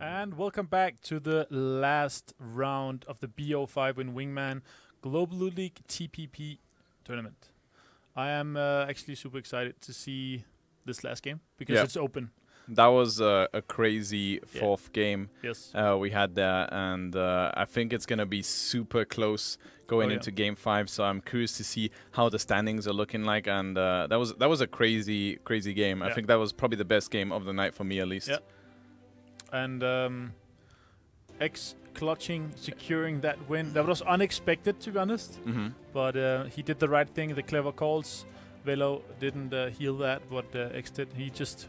And welcome back to the last round of the BO5 in Wingman Global League TPP tournament. I am actually super excited to see this last game because it's open. That was a crazy fourth game Yes. we had there, and I think it's going to be super close going into Game 5, so I'm curious to see how the standings are looking like, and that was a crazy game. I think that was probably the best game of the night for me, at least. Yeah. And X clutching, securing that win. That was unexpected, to be honest, but he did the right thing, the clever calls. Velo didn't heal that, but X did. He just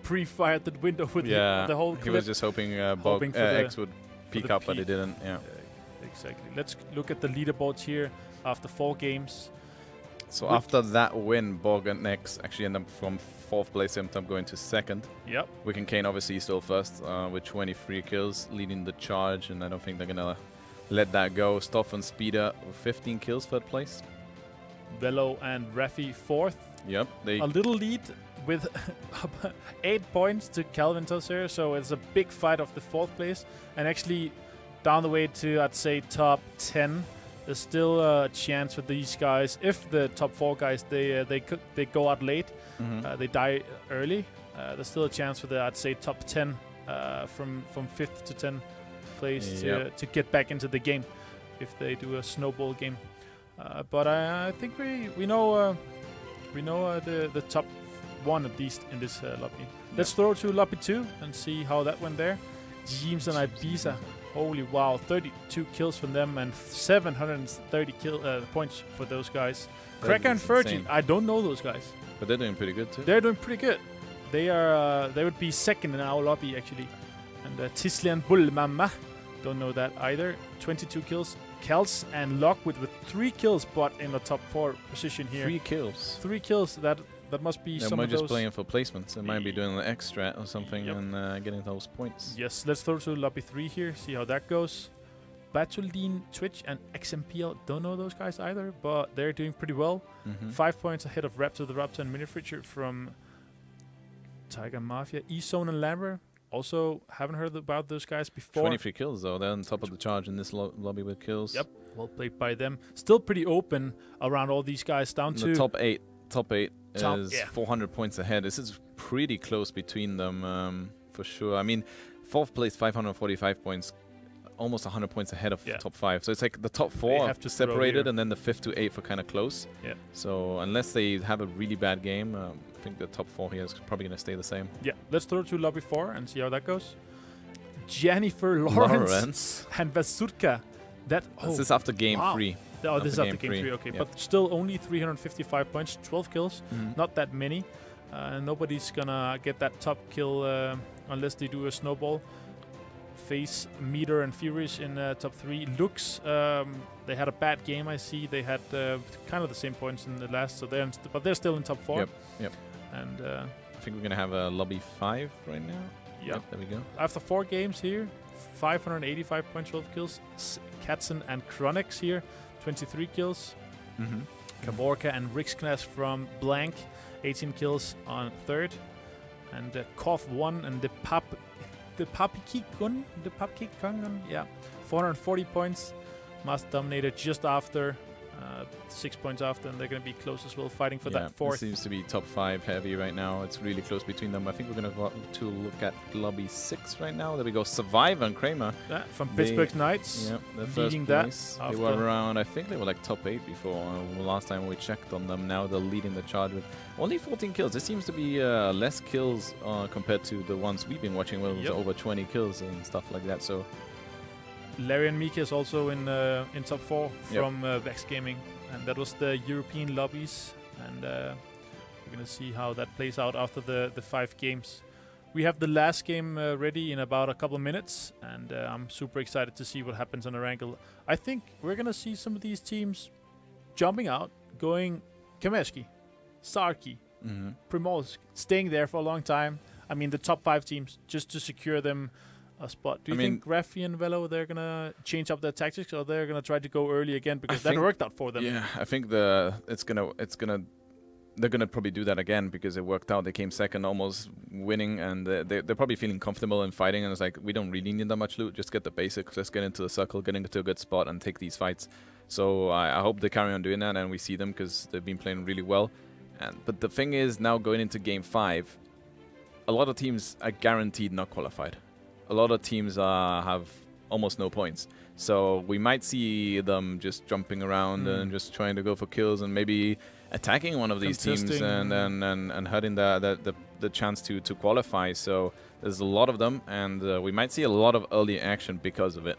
pre-fired the window with the whole clip. He was just hoping X would peek up, but he didn't. Yeah, exactly. Let's look at the leaderboards here after 4 games. So after that win, Borg and X actually end up from 4th place, ended up going to 2nd. Yep. Wick and Kane obviously still first with 23 kills, leading the charge, and I don't think they're gonna let that go. Stoff and Speeder with 15 kills, 3rd place. Velo and Raffi 4th. Yep. A little lead with 8 points to Calvin Tosser, so it's a big fight of the 4th place, and actually down the way to, I'd say, top 10. There's still a chance for these guys. If the top 4 guys they go out late, they die early. There's still a chance for the, I'd say, top 10 from 5th to 10th place to get back into the game if they do a snowball game. But I think we know the top 1 at least in this lobby. Let's throw to lobby 2 and see how that went there. James and Ibiza. Holy wow, 32 kills from them and 730 points for those guys. Cracker and Fergie, I don't know those guys. But they're doing pretty good too. They're doing pretty good. They are. They would be 2nd in our lobby actually. And Tislian Bullmamma, don't know that either. 22 kills. Kels and Lockwood with 3 kills, but in the top 4 position here. 3 kills. 3 kills. That must be some of those. They might just playing for placements. They might be doing an extra or something and getting those points. Yes, let's throw to lobby 3 here, see how that goes. Batuldine, Twitch, and XMPL. Don't know those guys either, but they're doing pretty well. 5 points ahead of Raptor the Raptor and Mini Fridger from Tiger Mafia. E-Zone and Lambert. Also, haven't heard about those guys before. 23 kills, though. They're on top of the charge in this lobby with kills. Yep, well played by them. Still pretty open around all these guys, down to... The top 8. Top 8 is 400 points ahead. This is pretty close between them, for sure. I mean, 4th place, 545 points, almost 100 points ahead of top 5. So it's like the top 4 have to separated, and then the 5th to 8th are kind of close. Yeah. So unless they have a really bad game, I think the top 4 here is probably going to stay the same. Yeah. Let's throw to lobby 4 and see how that goes. Jennifer Lawrence and Vasurka. This is after game 3. Oh, this is after game 3, okay. Yep. But still only 355 points, 12 kills, not that many. Nobody's gonna get that top kill unless they do a snowball. Face Meter and Furious in top 3. Lux, they had a bad game, I see. They had kind of the same points in the last, so but they're still in top 4. Yep. And I think we're gonna have a lobby 5 right now. Yep, there we go. After 4 games here, 585 points, 12 kills. Katzen and Chronix here. 23 kills. Kavorka and Rixknass from Blank, 18 kills on 3rd. And Koff 1 and the Papikikun, 440 points. Master Dominator just after, 6 points after, and they're going to be close as well, fighting for that 4th. It seems to be top 5 heavy right now. It's really close between them. I think we're going to go to look at lobby 6 right now. There we go. Survivor and Kramer. From Pittsburgh Knights. Yep, they're leading that. They were around, I think they were like top 8 before. Last time we checked on them. Now they're leading the charge with only 14 kills. This seems to be less kills compared to the ones we've been watching with over 20 kills and stuff like that. So Larry and Mika is also in top 4 from Vex Gaming. And that was the European lobbies, and we're going to see how that plays out after the 5 games. We have the last game ready in about a couple of minutes, and I'm super excited to see what happens on the Wrangle. I think we're going to see some of these teams jumping out, going Kameshki, Sarki, Primorsk, staying there for a long time. I mean, the top 5 teams, just to secure them a spot. Do you think Raffi and Velo, they're going to change up their tactics, or they're going to try to go early again because that worked out for them? Yeah, I think it's gonna they're going to probably do that again because it worked out. They came second, almost winning, and they're probably feeling comfortable in fighting. And it's like, we don't really need that much loot. Just get the basics. Let's get into the circle, get into a good spot, and take these fights. So I hope they carry on doing that, and we see them because they've been playing really well. But the thing is, now going into Game 5, a lot of teams are guaranteed not qualified. A lot of teams have almost no points. So we might see them just jumping around and just trying to go for kills and maybe attacking one of these teams and hurting the chance to qualify. So there's a lot of them, and we might see a lot of early action because of it.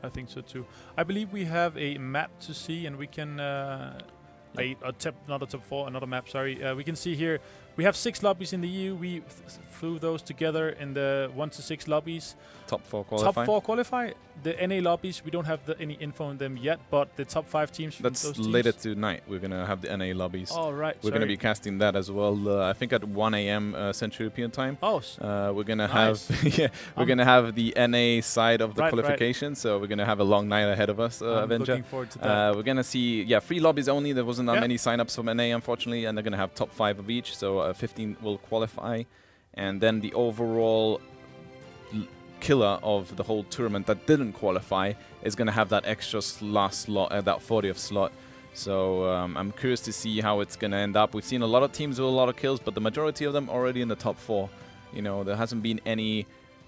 I think so too. I believe we have a map to see, and we can another top 4, another map. Sorry, we can see here we have 6 lobbies in the EU. We flew those together in the 1 to 6 lobbies. Top 4 qualify. Top 4 qualify. The NA lobbies, we don't have any info on them yet, but the top 5 teams from That's those teams. later tonight. We're going to have the NA lobbies. Oh, right. We're going to be casting that as well. I think at 1 a.m. Central European time. Oh, we're going to have we're going to have the NA side of the qualification. So we're going to have a long night ahead of us, Avenger. Looking forward to that. We're going to see 3 lobbies only. There wasn't that many signups from NA, unfortunately, and they're going to have top 5 of each. So 15 will qualify, and then the overall killer of the whole tournament that didn't qualify is going to have that extra last slot, that 40th slot. So I'm curious to see how it's going to end up. We've seen a lot of teams with a lot of kills, but the majority of them already in the top 4. You know, there hasn't been any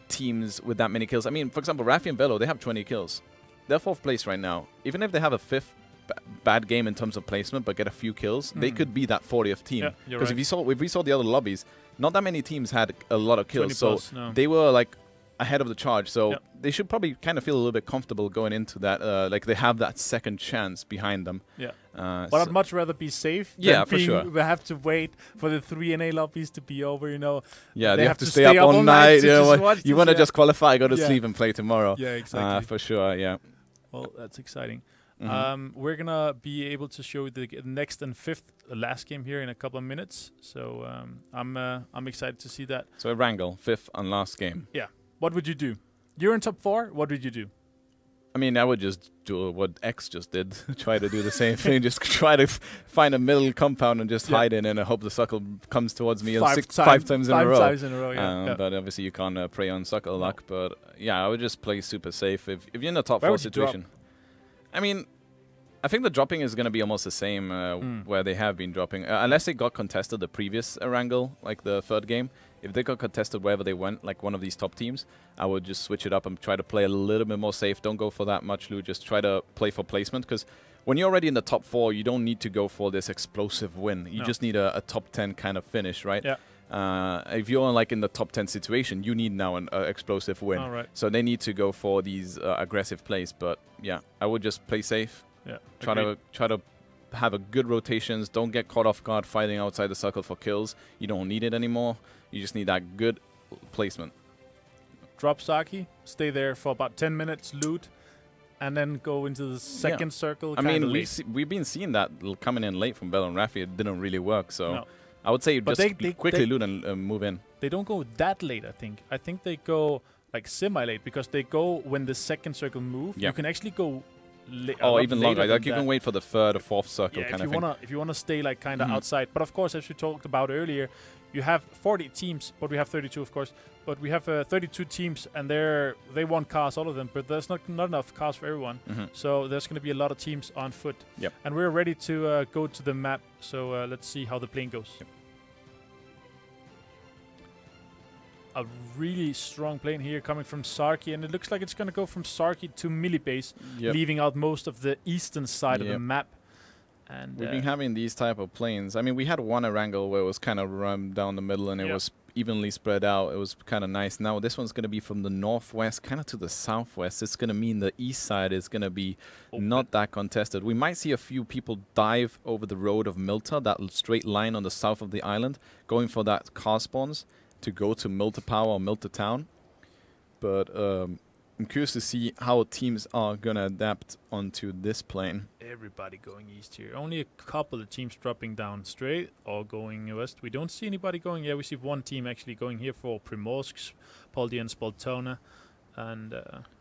teams with that many kills. I mean, for example, Rafi and Velo, they have 20 kills. They're 4th place right now. Even if they have a 5th bad game in terms of placement, but get a few kills, they could be that 40th team. Because if we saw the other lobbies, not that many teams had a lot of kills, so they were like ahead of the charge. So they should probably kind of feel a little bit comfortable going into that. Like they have that second chance behind them. But I'd much rather be safe. Yeah, for sure. We have to wait for the 3 NA lobbies to be over. You know. Yeah, they have to stay up all night. You want to just qualify, go to sleep, and play tomorrow. Yeah, exactly. For sure. Yeah. Well, that's exciting. We're gonna be able to show the next and 5th last game here in a couple of minutes. So I'm excited to see that. So a wrangle, 5th and last game. Yeah. What would you do? You're in top 4. What would you do? I mean, I would just do what X just did. Try to do the same thing. Just try to find a middle compound and just hide in, and I hope the suckle comes towards me 5 times in a row. 5 times in a row, But obviously you can't prey on suckle luck. But yeah, I would just play super safe. If you're in the top 4 situation. I mean, I think the dropping is going to be almost the same where they have been dropping. Unless they got contested the previous wrangle, like the 3rd game. If they got contested wherever they went, like one of these top teams, I would just switch it up and try to play a little bit more safe. Don't go for that much loot. Just try to play for placement. Because when you're already in the top 4, you don't need to go for this explosive win. You just need a top 10 kind of finish, right? Yeah. If you're like in the top 10 situation, you need now an explosive win. All right. So they need to go for these aggressive plays. But yeah, I would just play safe. Yeah. Try to have a good rotations. Don't get caught off guard fighting outside the circle for kills. You don't need it anymore. You just need that good placement. Drop Saki, stay there for about 10 minutes, loot, and then go into the second circle. I mean, we've been seeing that coming in late from Bell and Rafi. It didn't really work. So I would say just quickly loot and move in. They don't go that late, I think. I think they go like semi-late because they go when the second circle move. You can actually go even longer. Like you can wait for the 3rd or 4th circle kind of thing. If you wanna stay like kind of outside. But of course, as we talked about earlier, you have 40 teams, but we have 32, of course. But we have 32 teams, and they want cars, all of them. But there's not enough cars for everyone. So there's going to be a lot of teams on foot. Yep. And we're ready to go to the map. So let's see how the plane goes. Yep. A really strong plane here coming from Sarki, and it looks like it's going to go from Sarki to Millibase, leaving out most of the eastern side of the map. And we've been having these type of planes. I mean, we had one wrangle where it was kind of run down the middle and it was evenly spread out. It was kind of nice. Now this one's going to be from the northwest kind of to the southwest. It's going to mean the east side is going to be not that contested. We might see a few people dive over the road of Milta, that straight line on the south of the island, going for that car spawns to go to Milta Power or Milta Town. But I'm curious to see how teams are going to adapt onto this plane. Everybody going east here. Only a couple of teams dropping down straight or going west. We don't see anybody going. Yeah, we see one team actually going here for Primorsk, Poldi and Spoltona. And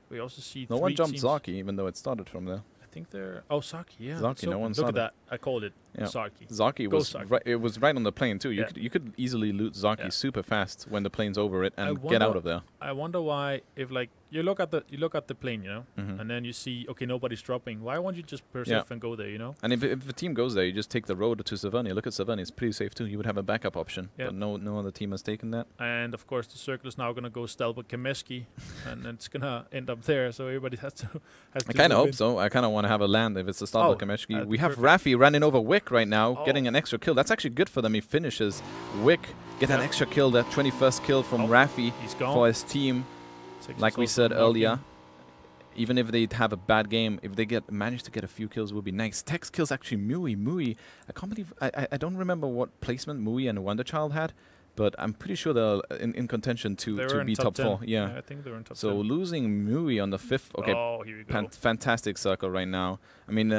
we also see no one jumped Zaki, even though it started from there. I think they're... Oh, Zaki, yeah. Zaki, no one Look at that. I called it. Yeah. Zaki. Zaki was right, it was right on the plane too. You could easily loot Zaki super fast when the plane's over it and get out of there. I wonder why, if like you look at the plane, you know, and then you see nobody's dropping. Why won't you just persevere and go there, you know? And if the team goes there, you just take the road to Savernia. Look at Savernia; it's pretty safe too. You would have a backup option, but no other team has taken that. And of course, the circle is now gonna go stealth with Kameski, and it's gonna end up there. So everybody has to. I kind of hope so. I kind of want to have a land if it's a stealth with Kameski. We have Raffi running over Wick right now, getting an extra kill. That's actually good for them. He finishes Wick, get an extra kill, that 21st kill from Raffi for his team. Like we said earlier, even if they have a bad game, if they manage to get a few kills, it would be nice. Tex kills actually Mui. Mui, I can't believe, I don't remember what placement Mui and Wonderchild had, but I'm pretty sure they're in contention to be top 4. Yeah, I think they're in top 10. So losing Mui on the 5th, okay, here we go. Fantastic circle right now. I mean,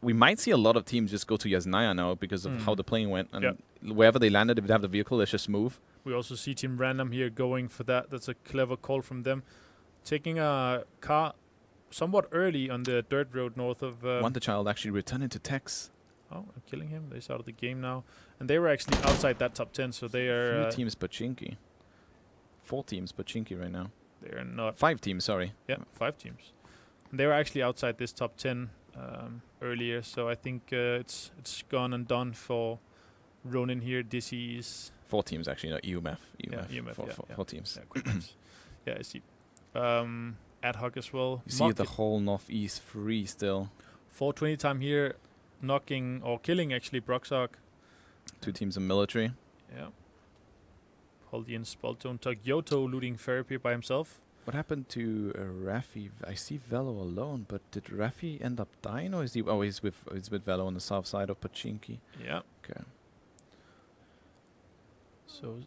we might see a lot of teams just go to Yasnaya now because of how the playing went. And wherever they landed, if they have the vehicle, let's just move. We also see Team Random here going for that. That's a clever call from them. Taking a car somewhat early on the dirt road north of... Wonderchild actually returning to Tex. Oh, I'm killing him. They're out of the game now. And they were actually outside that top 10, so they are... 3 teams Pachinki. 4 teams Pachinki right now. They're not... 5 teams, sorry. Yeah, 5 teams. And they were actually outside this top 10 earlier, so I think it's gone and done for Ronin here. Dizzy is... 4 teams actually, not EUMF. EUMF, 4 teams. Yeah, I see. Ad hoc as well. You see the whole northeast free still. 420 time here, knocking or killing actually Broxark. 2 teams in military. Yeah. Haldian Spaltone Tagyoto looting therapy by himself. What happened to Raffi? I see Velo alone, but did Raffi end up dying, or is he? Oh, he's with Velo on the south side of Pachinki. Yeah. Okay. So,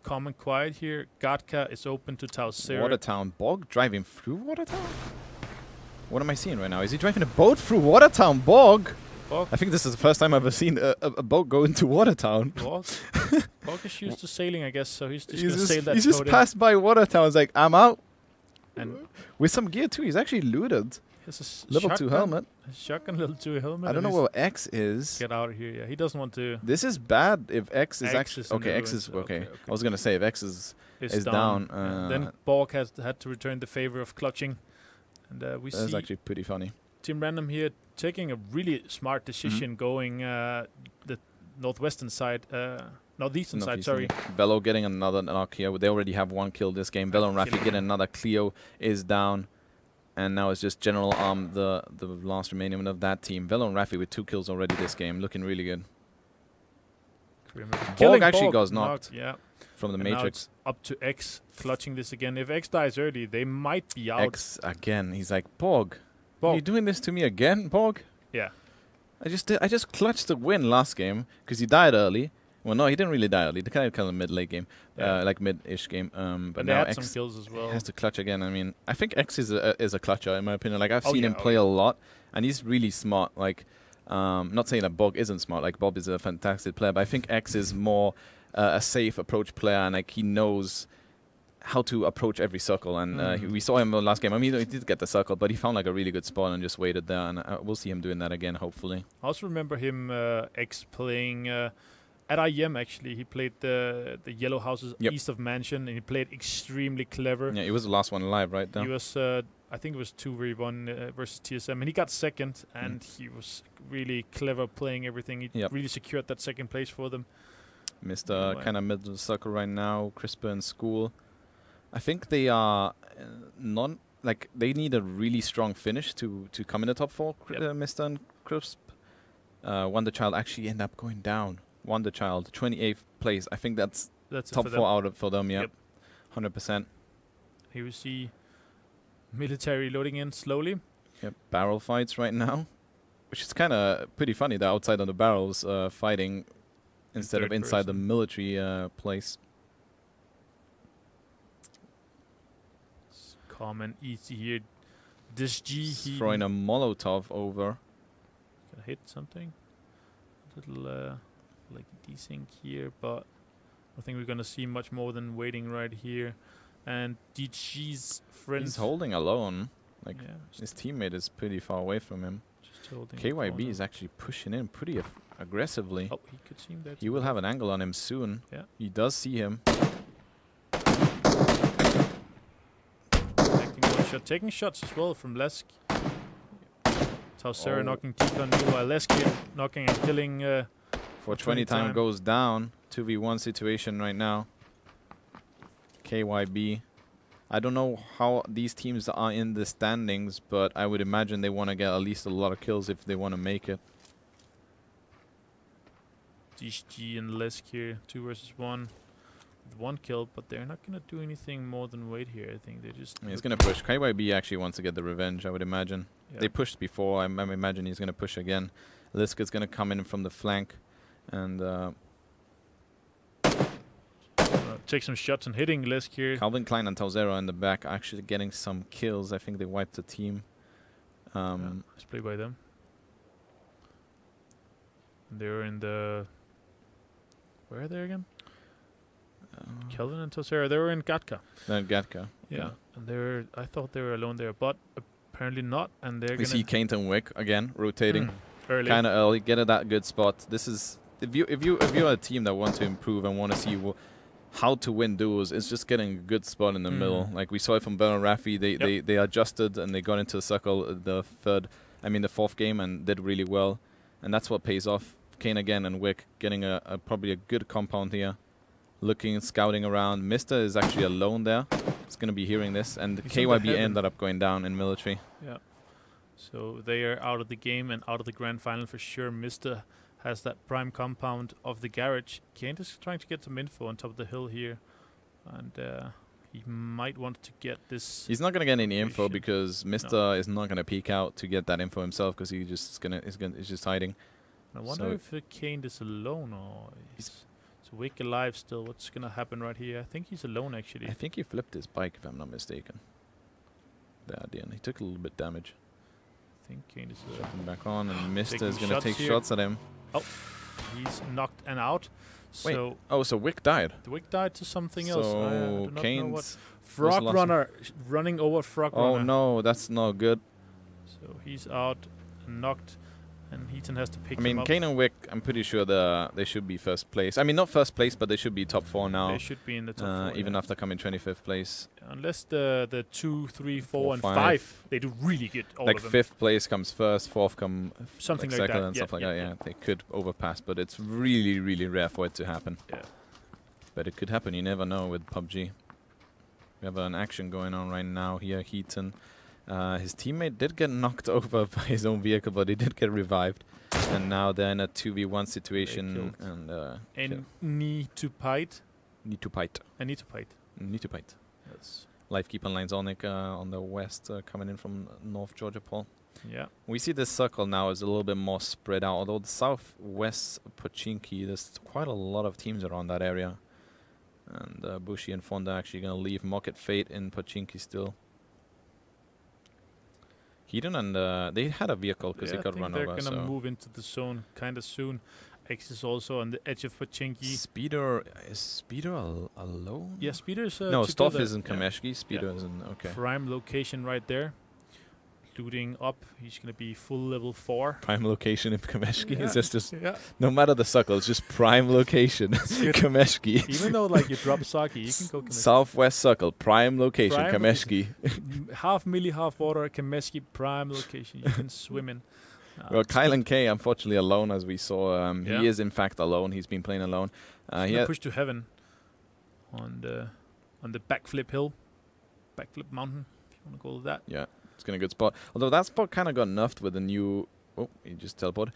calm and quiet here. Gatka is open to Tausera. Watertown Bog driving through Watertown. What am I seeing right now? Is he driving a boat through Watertown Bog? I think this is the first time I've ever seen a boat go into Watertown. Bog is used to sailing, I guess, so he's just going to sail that. He's just passed by Watertown. He's like, I'm out. And with some gear too. He's actually looted. Level 2 helmet. Shotgun level 2 helmet. I don't know where X is. Get out of here. Yeah, he doesn't want to. This is bad if X is actually... Okay, X is... Okay. I was going to say if X is down. Then Borg has had to return the favor of clutching. And we see... That's actually pretty funny. Team Random here taking a really smart decision going the northwestern side... northeastern side, sorry. Velo getting another knock here. They already have 1 kill this game. Velo and Raffi getting another. Cleo is down. And now it's just General the last remaining of that team. Velo and Raffi with 2 kills already this game. Looking really good. Borg actually got knocked from the Matrix. Now it's up to X clutching this again. If X dies early, they might be out. X again. He's like, Borg, are you doing this to me again, Borg? Yeah. I just clutched the win last game because he died early. Well, no, he didn't really die early. They kind of mid-late game, like mid-ish game. But now X some kills as well. Has to clutch again. I mean, I think X is a clutcher in my opinion. Like I've seen him play a lot, and he's really smart. Like, not saying that Bob isn't smart. Like Bob is a fantastic player, but I think X is more a safe approach player, and like he knows how to approach every circle. And we saw him in the last game. I mean, he did get the circle, but he found like a really good spot and just waited there. And we'll see him doing that again, hopefully. I also remember him X playing. At IEM, actually, he played the yellow houses east of Mansion, and he played extremely clever. Yeah, he was the last one alive, right? He was, I think it was 2v1 versus TSM, and he got second, and he was really clever playing everything. He really secured that second place for them. Mr. Kind of middle circle right now, Crisper in school. I think they are they need a really strong finish to come in the top 4, Mr. and Crisp. Wonderchild actually end up going down. Wonderchild, 28th place. I think that's top 4 out for them, 100%. Here we see military loading in slowly. Yep, barrel fights right now, which is kind of pretty funny. They're outside on the barrels fighting instead of inside the military place. It's calm and easy here. This G, he's throwing a Molotov over. Gonna hit something. A little... like desync here, but I think we're gonna see much more than waiting right here. And DG's friend, he's holding alone. Like his teammate is pretty far away from him. Just KYB is actually pushing in pretty aggressively. Oh, he could seem that. He will have an angle on him soon. Yeah. He does see him. Taking shots as well from Lesk. Tausera knocking Kiko new, while Lesk knocking and killing. 420 time goes down. 2v1 situation right now. KYB. I don't know how these teams are in the standings, but I would imagine they want to get at least a lot of kills if they want to make it. DSG and Lesk here, 2 versus 1. 1 kill, but they're not going to do anything more than wait here. I think they just... He's going to push. KYB actually wants to get the revenge, I would imagine. Yeah. They pushed before. I imagine he's going to push again. Lisk is going to come in from the flank and... take some shots and hitting Lisk here. Calvin Klein and Tausera in the back actually getting some kills. I think they wiped the team. Nice play by them. They're in the... Where are they again? Kelvin and Tausera, they were in Gatka. They're in Gatka. Yeah, and they're. I thought they were alone there, but apparently not. And they're. We see Kaint and Wick again rotating, early, kind of early. Get at that good spot. This is if you're a team that want to improve and want to see how to win duels, it's just getting a good spot in the middle. Like we saw it from Bell and Raffi. They adjusted and they got into the circle the fourth game and did really well, and that's what pays off. Kaint again and Wick getting probably a good compound here. Looking, scouting around. Mister is actually alone there. He's going to be hearing this. And KYB ended up going down in military. Yeah. So they are out of the game and out of the grand final for sure. Mister has that prime compound of the garage. Kaint is trying to get some info on top of the hill here. And he might want to get this. He's not going to get any info because Mister is not going to peek out to get that info himself because he's just hiding. I wonder if Kaint is alone or... Wick alive still. What's gonna happen right here? I think he's alone actually. I think he flipped his bike if I'm not mistaken. There at the end. He took a little bit damage. I think Kaint is jumping back on and Mister is gonna take shots at him. Oh, he's knocked and out. Wait. So so Wick died. The Wick died to something else. So I do not know what. Frog Runner running over Frog Runner. Oh no, that's not good. So he's out and knocked. And Heaton has to pick him up. I mean, Kaint and Wick, I'm pretty sure they should be first place. I mean, not first place, but they should be top 4 now. They should be in the top 4. Even after coming 25th place. Unless the 2, 3, 4, and 5, they do really good. Like 5th place comes first, 4th come something like second that. And stuff like that. Yeah, they could overpass, but it's really, really rare for it to happen. Yeah. But it could happen. You never know with PUBG. We have an action going on right now here. Heaton. His teammate did get knocked over by his own vehicle, but he did get revived. And now they're in a 2v1 situation. And need to fight. Need to fight. Yes. Lifekeep and Linesonic on the west coming in from North Georgia, Paul. Yeah. We see this circle now is a little bit more spread out. Although the southwest Pochinki, there's quite a lot of teams around that area. And Bushi and Fonda actually going to leave Market Fate in Pochinki still. Heaton and they had a vehicle because they got run over. They're going to move into the zone kind of soon. X is also on the edge of Pochinki. Is Speeder alone? Yeah, Speeder's no, Stoff is in Kameshki. Speeder is in prime location right there. Looting up. He's going to be full level 4. Prime location in Kameshki. It's just no matter the circle, it's just prime location. Kameshki. Even though like you drop Saki, you can go Kameshki. Southwest circle, prime location, Kameshki. Half milli, half water, Kameshki, prime location. You can swim in. Well, Kylan K, unfortunately, alone as we saw. He is in fact alone. He's been playing alone. He pushed to heaven on the backflip hill, backflip mountain, if you want to call it that. Yeah. It's in a good spot. Although that spot kind of got nerfed with the new... Oh, he just teleported.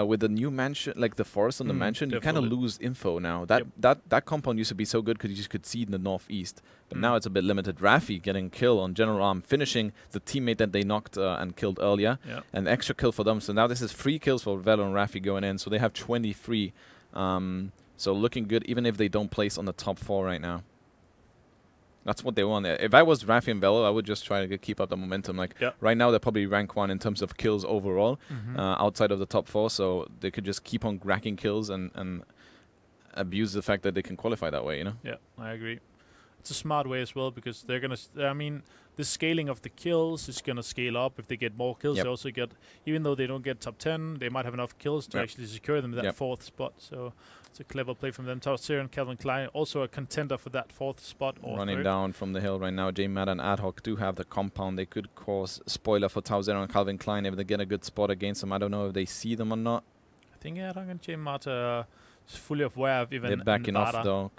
With the new mansion, like the forest on the mansion, you kind of lose info now. That compound used to be so good because you just could see in the northeast. But now it's a bit limited. Raffi getting kill on General Arm, finishing the teammate that they knocked and killed earlier. An extra kill for them. So now this is 3 kills for Velo and Raffi going in. So they have 23. So looking good even if they don't place on the top 4 right now. That's what they want. If I was Raffi and Velo, I would just try to keep up the momentum. Like right now, they're probably rank 1 in terms of kills overall, outside of the top 4. So they could just keep on racking kills and abuse the fact that they can qualify that way. You know. Yeah, I agree. it's a smart way as well, because they're gonna. I mean, the scaling of the kills is gonna scale up if they get more kills. They also get, even though they don't get top 10, they might have enough kills to actually secure them that 4th spot. So it's a clever play from them. Tauziero and Calvin Klein also a contender for that 4th spot. Or running down from the hill right now. J-Mad and Ad Hoc do have the compound. They could cause spoiler for Tauziero and Calvin Klein if they get a good spot against them. I don't know if they see them or not. I think Ad Hoc and J-Mad is fully aware of even. They're backing off though.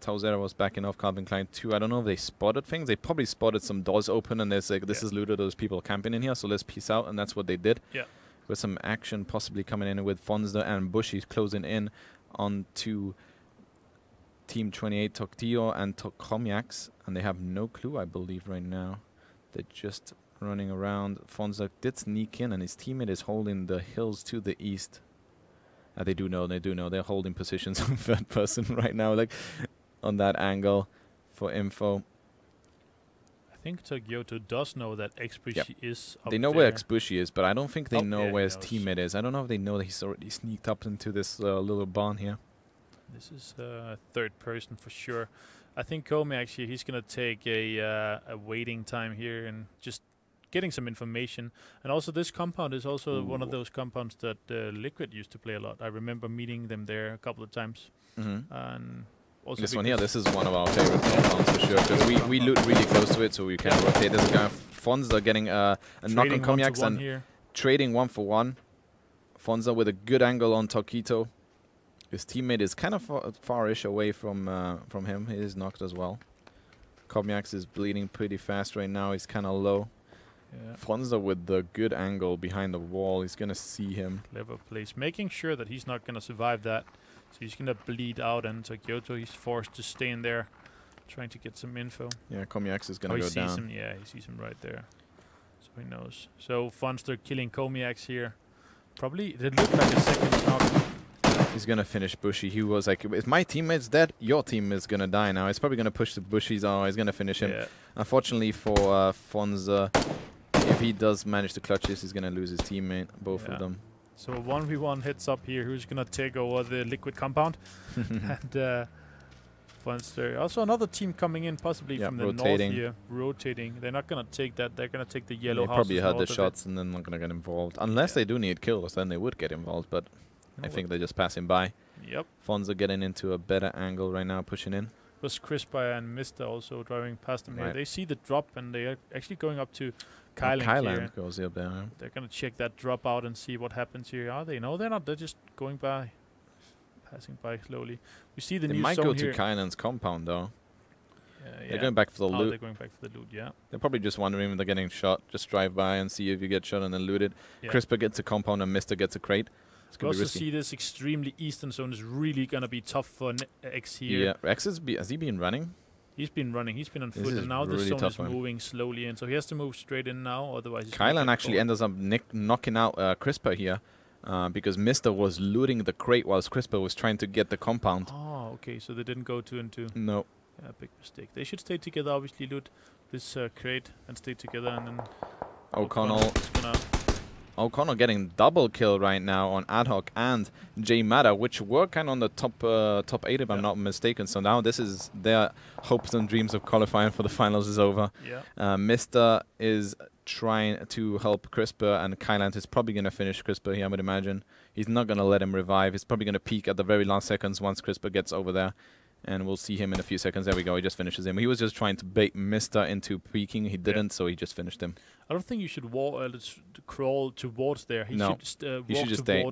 Tauziero was backing off. Calvin Klein too. I don't know if they spotted things. They probably spotted some doors open and there's like, this is looted. There's people camping in here, so let's peace out. And that's what they did. Yeah. With some action possibly coming in with Fonzda and Bushy closing in onto Team 28, Tokyo and Tokomiaks, and they have no clue, I believe, right now. They're just running around. Fonzda did sneak in, and his teammate is holding the hills to the east. They do know. They're holding positions on third person right now, like on that angle for info. I think Tokyoto does know that X-Bushy is up. They know where X-Bushy is, but I don't think they know where his teammate is. I don't know if they know that he's already sneaked up into this little barn here. This is third person for sure. I think Komi actually, he's going to take a waiting time here and just getting some information. And also this compound is also one of those compounds that Liquid used to play a lot. I remember meeting them there a couple of times. And also this one here, this is one of our favorite compounds for sure, because we loot really close to it, so we can rotate. This guy Fonzda getting a knock on Komiaks and here. Trading 1-for-1. Fonzda with a good angle on Tokito. His teammate is kind of far-ish away from him. He is knocked as well. Komiaks is bleeding pretty fast right now. He's kind of low. Yeah. Fonzda with the good angle behind the wall. He's going to see him. Clever place. Making sure that he's not going to survive that. So he's going to bleed out, and Tokyoto, he's forced to stay in there, trying to get some info. Yeah, Komiaks is going to go down. Him, yeah, he sees him right there. So he knows. So Fonzda killing Komiaks here. Probably, it looked like a second knock. He's going to finish Bushy. He was like, if my teammate's dead, your team is going to die now. He's probably going to push the Bushies. Oh, he's going to finish him. Unfortunately for Fonzda, if he does manage to clutch this, he's going to lose his teammate, both of them. So 1v1 hits up here. Who's going to take over the Liquid compound? And Fonzda. Also another team coming in, possibly from the north here, rotating. They're not going to take that. They're going to take the yellow house. They probably heard the shots and then not going to get involved. Unless they do need kills, then they would get involved. But I think they're just passing by. Yep. Fonzda getting into a better angle right now, pushing in. Was Qualifier and Mr. also driving past them here. They see the drop and they are actually going up to Kyland here. Goes up there. They're going to check that drop out and see what happens here. Are they? No, they're not. They're just going by, passing by slowly. We see the new zone here. They might go to Kyland's compound though. They're going back for the loot. They're going back for the loot, yeah. They're probably just wondering if they're getting shot. Just drive by and see if you get shot and then loot it. Crisper gets a compound and Mr. gets a crate. We also see this extremely eastern zone is really going to be tough for X here. Yeah, X has he been running? He's been running. He's been on foot, and now the zone is moving slowly in. So he has to move straight in now, otherwise he's Kylan actually ends up knocking out Crisper here because Mr. was looting the crate whilst Crisper was trying to get the compound. Oh, okay. So they didn't go 2 and 2. No. Yeah, big mistake. They should stay together, obviously, loot this crate and stay together, and then O'Connell getting double kill right now on Ad Hoc and J Mada, which were kind of on the top 8 if I'm not mistaken. So now this is their hopes and dreams of qualifying for the finals is over. Mr. is trying to help Crisper, and Kyland is probably going to finish Crisper here, I would imagine. He's not going to let him revive. He's probably going to peek at the very last seconds once Crisper gets over there. And we'll see him in a few seconds. There we go. He just finishes him. He was just trying to bait Mr. into peeking. He didn't, so he just finished him. I don't think you should crawl towards there. He should just stay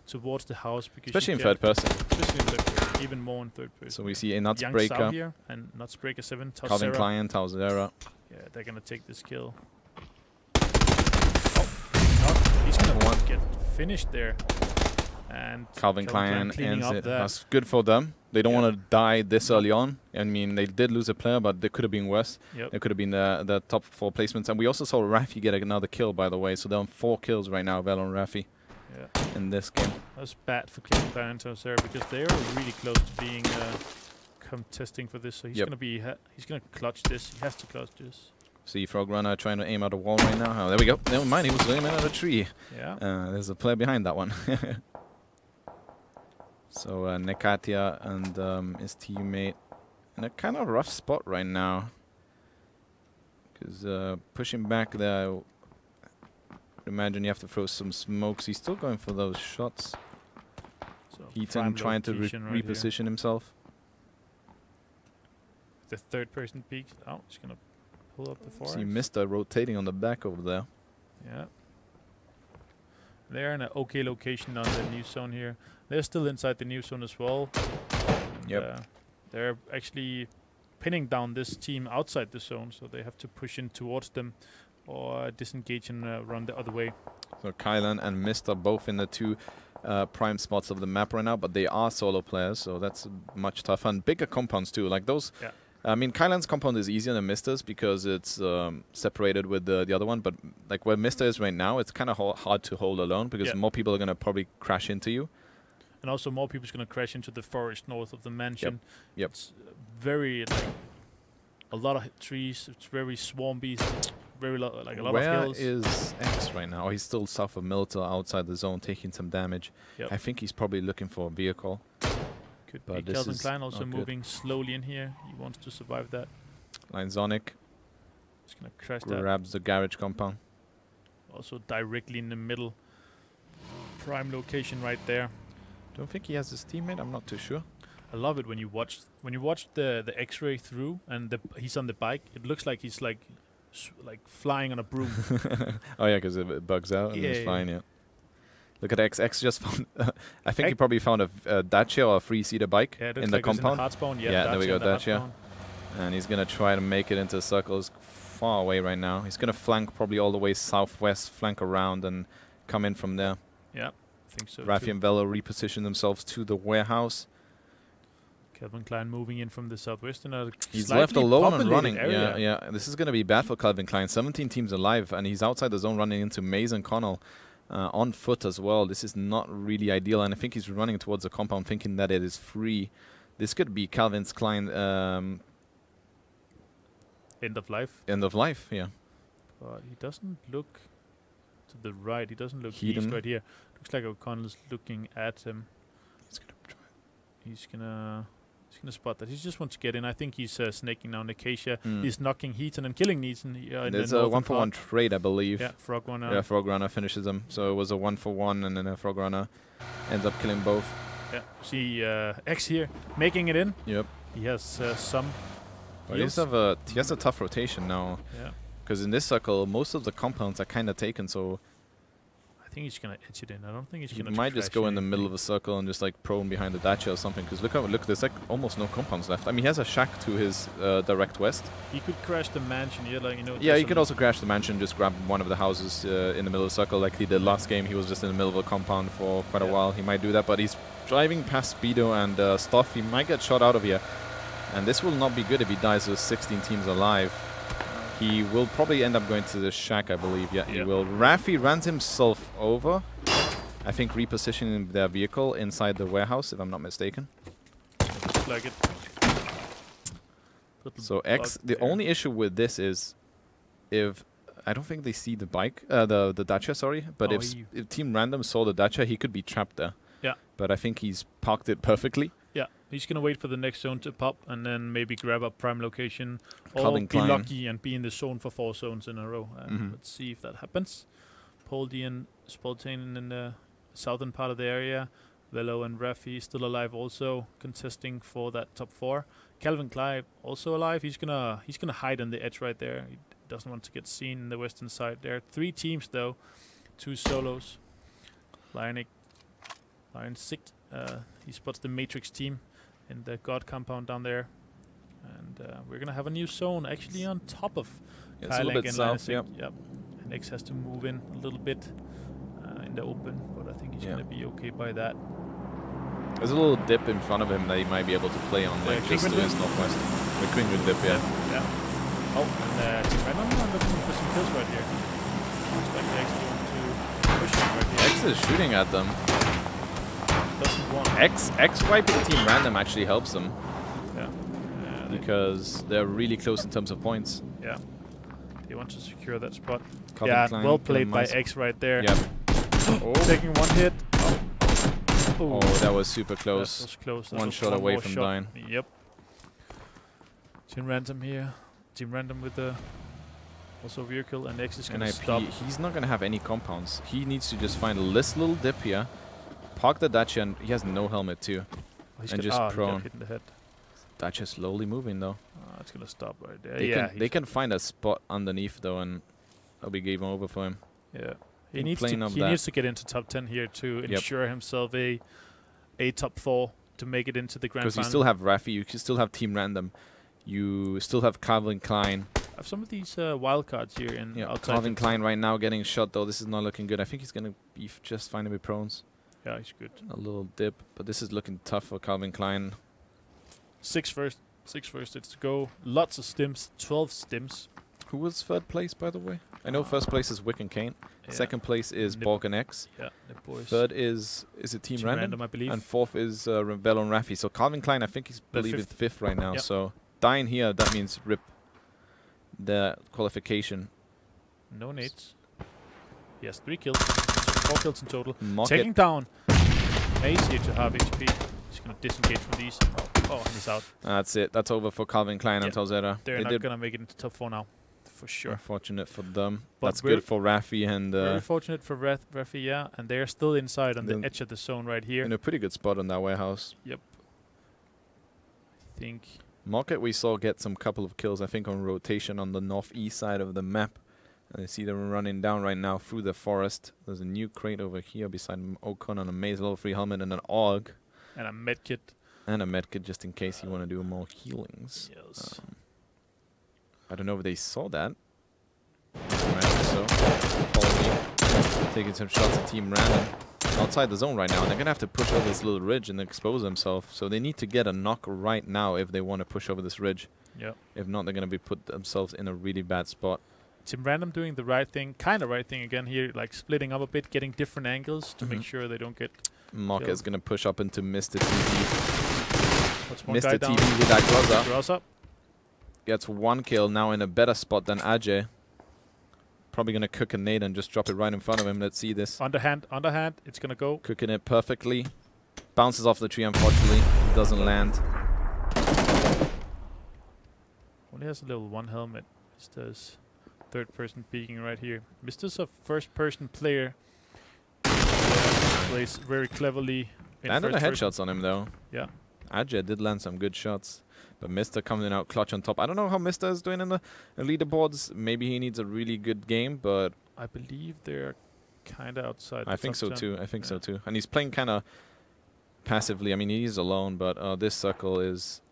towards the house. Because especially in third person. Especially in third person. Even more in third person. So we see a Nutsbreaker here and Nutsbreaker 7. Calvin Klein, Tauziero. Yeah, they're going to take this kill. Oh, he's going to get finished there. And Calvin Klein ends it. That's good for them. They don't want to die this early on. I mean, they did lose a player, but they could have been worse. They could have been the top 4 placements. And we also saw Rafi get another kill, by the way. So they're on 4 kills right now, Vel and Rafi, in this game. That was bad for Calvin Klein and Tauziero because they are really close to being contesting for this. So he's he's gonna clutch this. He has to clutch this. See Frog Runner trying to aim at a wall right now. Oh, there we go. Never mind, he was aiming at a tree. There's a player behind that one. So Nekatia and his teammate in a kind of rough spot right now. Because pushing back there, I imagine you have to throw some smokes. He's still going for those shots. So Heaton trying to reposition himself. The third person peaks. Oh, he's going to pull up the forest. See Mr. rotating on the back over there. Yeah. They're in an okay location on the new zone here. They're still inside the new zone as well. Yep. They're actually pinning down this team outside the zone, so they have to push in towards them or disengage and run the other way. So Kylan and Mr. both in the two prime spots of the map right now, but they are solo players, so that's much tougher. And bigger compounds too, like those. Yeah. I mean, Kylan's compound is easier than Mr.'s because it's separated with the other one, but like where Mr. is right now, it's kind of hard to hold alone because more people are going to probably crash into you. And also more people are going to crash into the forest north of the mansion. Yep. It's very, like, a lot of trees. It's very swampy. Very like a lot of hills. Where is X right now? Oh, he's still south of Milter, outside the zone, taking some damage. Yep. I think he's probably looking for a vehicle. Could be Calvin Klein also moving slowly in here. He wants to survive that. Line Sonic. Just gonna crash that. Grabs the garage compound. Also directly in the middle. Prime location right there. Don't think he has his teammate. I'm not too sure. I love it when you watch the X-ray through and he's on the bike. It looks like he's like flying on a broom. Oh yeah, because it bugs out and he's flying. Yeah. Look at X. X just found. I think he probably found a Dacia or a 3-seater bike in the compound. Yeah, there we go, Dacia. And he's gonna try to make it into circles far away right now. He's gonna flank probably all the way southwest, flank around, and come in from there. Yeah, I think so. Raffi and Velo reposition themselves to the warehouse. Calvin Klein moving in from the southwest. And he's left alone and running. Yeah. This is gonna be bad for Calvin Klein. 17 teams alive, and he's outside the zone, running into Maze and Connell. On foot as well. This is not really ideal, and I think he's running towards the compound thinking that it is free. This could be Calvin Klein end of life. End of life, yeah. But he doesn't look to the right. He doesn't look east right here. Looks like O'Connell's looking at him. He's gonna try. He's gonna spot that. He just wants to get in. I think he's snaking down Acacia. He's knocking Heaton and killing Heaton. There's a 1-for-1 trade, I believe. Yeah, Frog Runner. Yeah, Frog Runner finishes them. So it was a 1-for-1, and then a Frog Runner ends up killing both. Yeah, see X here making it in. Yep. He has some. Well, he has a tough rotation now. Yeah. Because in this circle, most of the compounds are kind of taken, so I think he's gonna edge it in. I don't think he's gonna. He might just go in the middle of a circle and just like prone behind the Dacia or something. Because look, there's like almost no compounds left. I mean, he has a shack to his direct west. He could crash the mansion. Yeah, he could also crash the mansion, just grab one of the houses in the middle of the circle, like he did last game. He was just in the middle of a compound for quite a while. He might do that, but he's driving past Speedo and stuff. He might get shot out of here, and this will not be good if he dies with 16 teams alive. He will probably end up going to the shack, I believe. Yeah, he will. Raffi runs himself over. I think repositioning their vehicle inside the warehouse, if I'm not mistaken. Looks like it. So X, the only issue with this is if I don't think they see the bike, the Dacia, sorry. But if Team Random saw the Dacia, he could be trapped there. Yeah. But I think he's parked it perfectly. Yeah, he's going to wait for the next zone to pop and then maybe grab a prime location or be lucky and be in the zone for 4 zones in a row. Let's see if that happens. Poldy and Spoltain in the southern part of the area. Velo and Raffi still alive also, contesting for that top 4. Calvin Klein also alive. He's gonna hide on the edge right there. He doesn't want to get seen in the western side. There are 3 teams though, 2 solos. Lion Sicht. He spots the Matrix team in the God compound down there. And we're going to have a new zone actually on top of Kylink and south, yep. And X has to move in a little bit in the open, but I think he's going to be okay by that. There's a little dip in front of him that he might be able to play on, like just to his northwest. The Quingwood dip, yeah. Oh, and I'm looking for some kills right here. Looks like they actually want to push him right here. X is shooting at them. Doesn't want X wiping Team Random actually helps them. Yeah. Because they're really close in terms of points. Yeah. They want to secure that spot. Calvin Klein, well played by X right there. Yep. Taking 1 hit. Oh, that was super close. That was close. One shot away from dying. Yep. Team Random here. Team Random with the also vehicle, and X is gonna NIP, stop. he's not gonna have any compounds. He needs to just find this little dip here, park the Dacia, and he has no helmet too. Oh, he's and got, just prone. He got hit in the head. Dacia slowly moving though. It's gonna stop right there. They can find a spot underneath though, and that'll be game over for him. Yeah, he needs to get into top 10 here to ensure himself a top 4 to make it into the grand final. Because you still have Raffi, you can still have Team Random, you still have Calvin Klein. I have some of these wildcards here in outside. Calvin Klein right now getting shot though. This is not looking good. I think he's gonna be just fine with prones. Yeah, he's good. A little dip, but this is looking tough for Calvin Klein. 6 first. 6 first. It's to go. Lots of stims. 12 stims. Who was third place, by the way? I know first place is Wick and Kane. Second place is Borg and X. Yeah, Nip boys. Third is it Team Random? I believe. And fourth is Velo and Raffi. So Calvin Klein, I think he's fifth right now. So dying here, that means rip the qualification. No nades. He has 3 kills. So 4 kills in total. Taking down Maze here to half HP. He's going to disengage from these. Oh, and he's out. That's it. That's over for Calvin Klein and Talzera. They're not going to make it into top 4 now. For sure. Unfortunate for them. But that's good for Raffi and... very fortunate for Raffi, yeah. And they're still inside on the edge of the zone right here. In a pretty good spot on that warehouse. Yep. I think... Market we saw get some couple of kills, I think, on rotation on the northeast side of the map. And I see them running down right now through the forest. There's a new crate over here beside Ocon on a Maze level 3 helmet and an AUG. And a medkit. And a medkit just in case you want to do more healings. Yes. I don't know if they saw that. So, follow me. Taking some shots at Team Random outside the zone right now. And they're going to have to push over this little ridge and expose themselves. So they need to get a knock right now if they want to push over this ridge. Yeah. If not, they're going to be put themselves in a really bad spot. Team Random doing the right thing, kind of right thing again here, like splitting up a bit, getting different angles to make sure they don't get Market is going to push up into Mr. TV. What's one guy Mr. TV with that Groza. Gets 1 kill, now in a better spot than Ajay. Probably going to cook a nade and just drop it right in front of him. Let's see this. Underhand, it's going to go. Cooking it perfectly. Bounces off the tree, unfortunately. Doesn't land. Only has a level 1 helmet. Mister's third person peeking right here. Mister's a first person player. Plays very cleverly. Landed the headshots on him though. Yeah. Ajay did land some good shots. But Mr. coming out clutch on top. I don't know how Mr. is doing in the leaderboards. Maybe he needs a really good game, but... I believe they're kind of outside. I think so too. I think so too. And he's playing kind of passively. I mean, he's alone, but this circle is...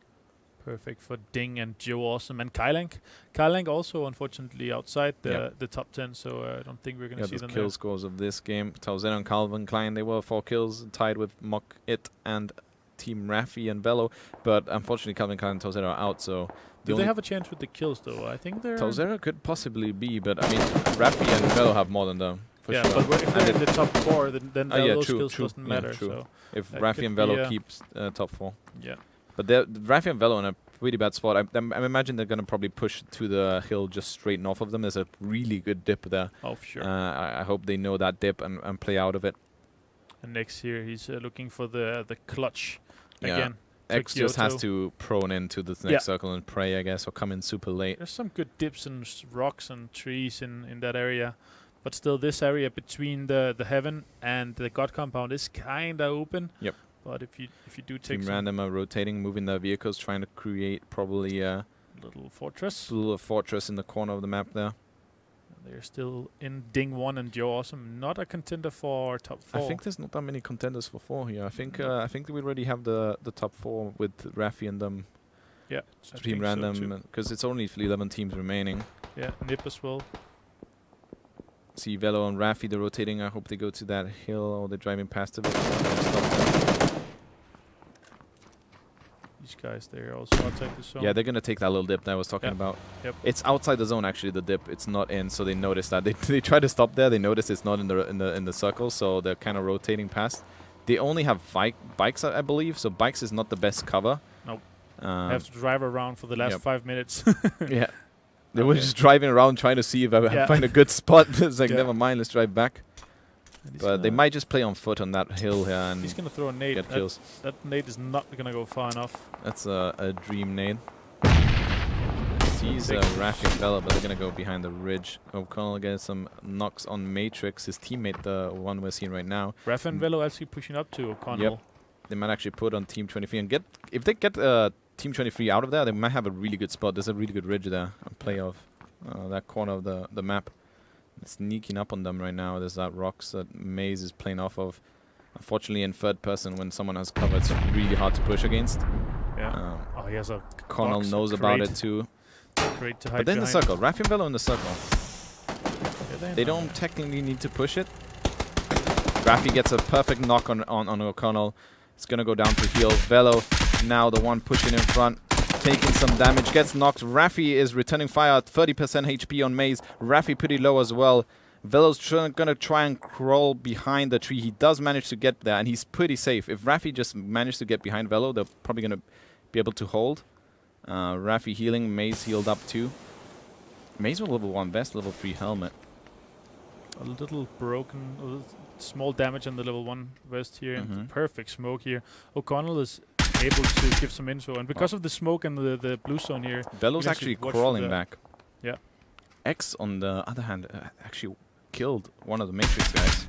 perfect for Ding and Joe Awesome and Kylank. Kylank also, unfortunately, outside the top 10, so I don't think we're going to see them there. Kill scores of this game. Talzera and Calvin Klein, they were 4 kills, tied with Mock It and Team Raffi and Velo, but unfortunately Calvin Klein and Talzera are out, so... Do they have a chance with the kills, though? I think they're... Talzera could possibly be, but I mean, Raffi and Velo have more than them, for sure. Yeah, but if they're in the top 4, then those skills doesn't matter. So if Raffi and Velo keeps top 4. Yeah. But Raffi and Velo in a really bad spot. I imagine they're going to probably push to the hill just straight north of them. There's a really good dip there. Oh, for sure. I hope they know that dip and play out of it. And next here, he's looking for the clutch again. X just has to prone into the next circle and pray, I guess, or come in super late. There's some good dips and rocks and trees in that area. But still, this area between the heaven and the God compound is kind of open. Yep. But if you do take Team Random are rotating, moving their vehicles, trying to create probably a little fortress. Little fortress in the corner of the map there. They're still in Ding 1 and Joe Awesome. Not a contender for top 4. I think there's not that many contenders for 4 here. I think we already have the top 4 with Raffi and them. Yeah. Team Random, because it's only 11 teams remaining. Yeah, Nip as well. See Velo and Raffi, they're rotating. I hope they go to that hill or they're driving past it. These guys, they're also outside the zone. Yeah, they're gonna take that little dip that I was talking about. Yep. It's outside the zone actually. The dip, it's not in, so they notice that. They try to stop there. They notice it's not in the circle, so they're kind of rotating past. They only have bikes, I believe. So bikes is not the best cover. Nope. I have to drive around for the last 5 minutes. Yeah. They were just driving around trying to see if I find a good spot. It's like, never mind, let's drive back. But they might just play on foot on that hill here and he's going to throw a nade. Get kills. That nade is not going to go far enough. That's a dream nade. sees Rafi and Velo, but they're going to go behind the ridge. O'Connell gets some knocks on Matrix, his teammate, the one we're seeing right now. Rafi and Velo actually pushing up to O'Connell. Yep. They might actually put on Team 23 and get... If they get Team 23 out of there, they might have a really good spot. There's a really good ridge there. And play off that corner of the map. Sneaking up on them right now. There's that rocks that Maze is playing off of. Unfortunately, in third person, when someone has cover, it's really hard to push against. Yeah. Oh, he has a Connell knows about it too. Great to hide but then the circle. Rafi and Velo in the circle. Yeah, they don't technically need to push it. Rafi gets a perfect knock on O'Connell. It's going to go down to heal. Velo, now the one pushing in front, taking some damage, gets knocked. Rafi is returning fire at 30% HP on Maze. Rafi pretty low as well. Velo's going to try and crawl behind the tree. He does manage to get there, and he's pretty safe. If Rafi just managed to get behind Velo, they're probably going to be able to hold. Rafi healing. Maze healed up too. Maze with level 1 vest, level 3 helmet. A little broken, small damage on the level 1 vest here. And perfect smoke here. O'Connell is able to give some info, and because of the smoke and the blue zone here, Velo's actually crawling back. Yeah. X, on the other hand, actually killed one of the Matrix guys.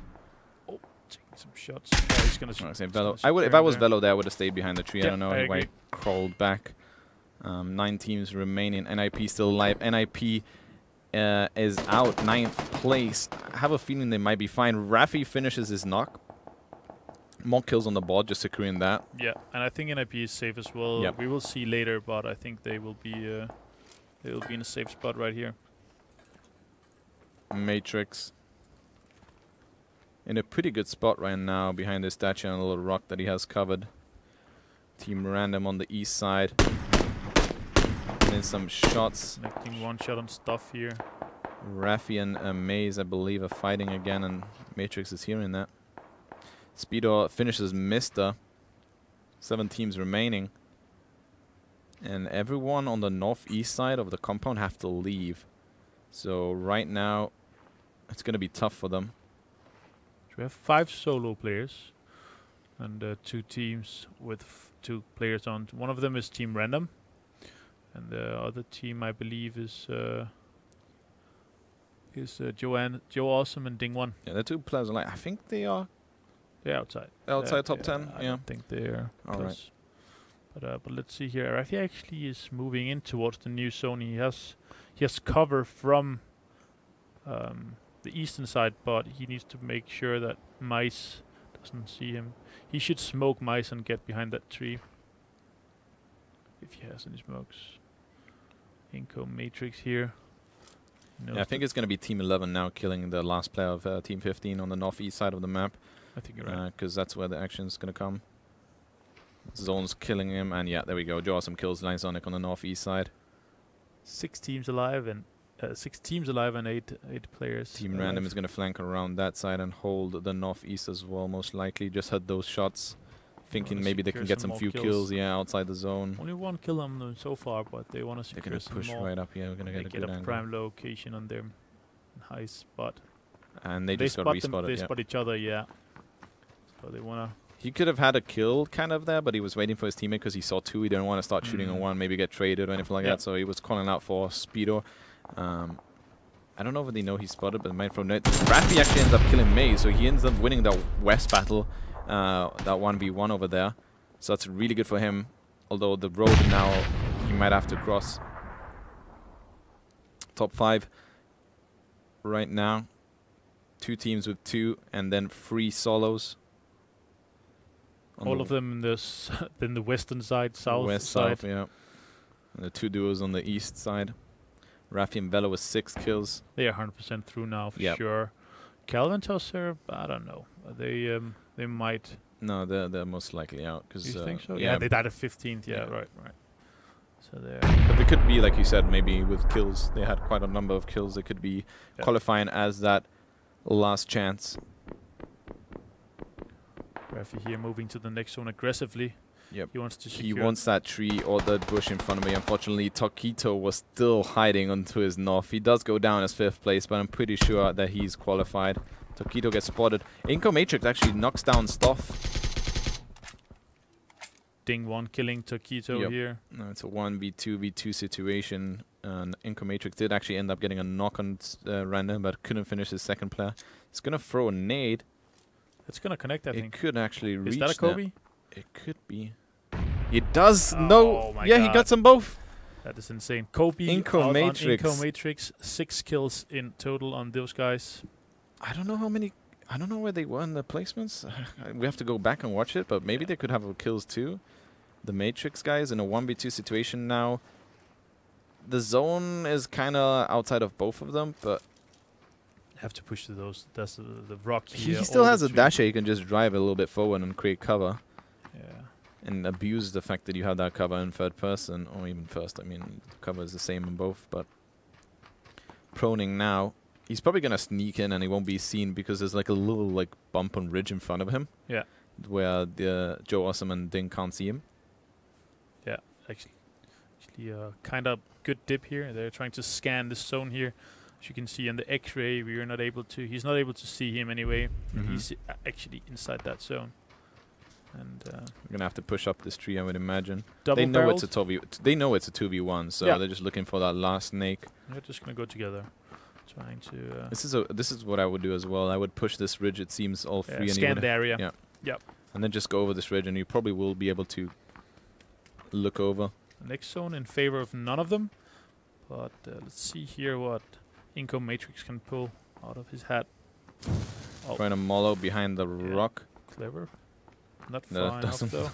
Oh, taking some shots. Yeah, he's gonna say Velo. If I was Velo there, I would have stayed behind the tree. Yeah, I don't know why he crawled back. 9 teams remaining. NIP still alive. NIP is out 9th place. I have a feeling they might be fine. Rafi finishes his knock. More kills on the board, just securing that. Yeah, and I think NIP is safe as well. Yep. We will see later, but I think they will be in a safe spot right here. Matrix in a pretty good spot right now behind the statue and a little rock that he has covered. Team Random on the east side. And then some shots. Connecting one shot on stuff here. Rafi and Maze, I believe, are fighting again, and Matrix is hearing that. Speedo finishes Mister. 7 teams remaining. And everyone on the northeast side of the compound have to leave. So right now, it's going to be tough for them. So we have 5 solo players. And 2 teams with 2 players on. One of them is Team Random. And the other team, I believe, is Joe Awesome and Ding One. Yeah, the 2 players are like, I think they are. They're outside. Outside top 10? I don't think they're close. Right. But let's see here. Rafi actually is moving in towards the new zone. He has cover from the eastern side, but he needs to make sure that Mice doesn't see him. He should smoke Mice and get behind that tree. If he has any smokes. Inco Matrix here. Yeah, I think it's going to be Team 11 now killing the last player of Team 15 on the northeast side of the map. I think you're right. Because that's where the action is going to come. Zone's killing him, and yeah, there we go. Joe Awesome kills Line Sonic on the northeast side. 6 teams alive and 8 players. Team Random is going to flank around that side and hold the northeast as well, most likely. Just had those shots, thinking maybe they can get some few kills, outside the zone. Only 1 kill on them so far, but they want to secure They're going to push right up here. We're going to get a good prime location on their high spot. And they just got respotted. They spot each other, yeah. So they want to... He could have had a kill kind of there, but he was waiting for his teammate because he saw 2. He didn't want to start shooting on 1, maybe get traded or anything like that. So he was calling out for Speedo. I don't know if they know he's spotted, but might from net. Rafi actually ends up killing Maze, so he ends up winning the west battle, that 1v1 over there. So that's really good for him. Although the road now he might have to cross. Top 5 right now. 2 teams with 2, and then 3 solos. All of them in the western side, south side. South, yeah. And the 2 duos on the east side. Rafi and Velo with 6 kills. They are 100% through now for sure. Calvin Tosser, I don't know. They might. No, they're most likely out. You think so? Yeah, they died at 15th. Yeah, right. So they're. But they could be, like you said, maybe with kills. They had quite a number of kills. They could be qualifying as that last chance. Rafi here moving to the next zone aggressively. Yep. He wants to secure. He wants that tree or that bush in front of me. Unfortunately, Tokito was still hiding onto his north. He does go down as 5th place, but I'm pretty sure that he's qualified. Tokito gets spotted. Inco Matrix actually knocks down Stoff. Ding 1 killing Taquito here. No, it's a 1v2v2 situation. And Inco Matrix did actually end up getting a knock on random, but couldn't finish his second player. He's gonna throw a nade. It's gonna connect, I think. It could actually reach. Is that a Kobe? It could be. It does. Oh No. My Yeah, God. he got them both. That is insane. Kobe Inco Matrix. Inco Matrix, 6 kills in total on those guys. I don't know how many. I don't know where they were in the placements. We have to go back and watch it, but maybe they could have kills too. The Matrix guys in a 1v2 situation now. The zone is kind of outside of both of them, but Have to push to those. That's the rock he here. still has a dasher. He can just drive a little bit forward and create cover. Yeah. And abuse the fact that you have that cover in third person, or even first. I mean, the cover is the same in both, but proning now. He's probably going to sneak in and he won't be seen because there's like a little like bump on ridge in front of him. Yeah. Where the Joe Awesome and Ding can't see him. Yeah, actually kind of good dip here. They're trying to scan this zone here. As you can see on the X-ray, we are not able to. He's not able to see him anyway. He's actually inside that zone. And we're gonna have to push up this tree, I would imagine. They know it's a 2v. They know it's a 2v1, so they're just looking for that last snake. They're just gonna go together, trying to. This is what I would do as well. I would push this ridge. It seems all free. And scan the area. Yeah. Yep. And then just go over this ridge, and you probably will be able to look over. Next zone in favor of none of them, but let's see here what Inco Matrix can pull out of his hat. Trying to mollo behind the rock. Clever. Not far enough though.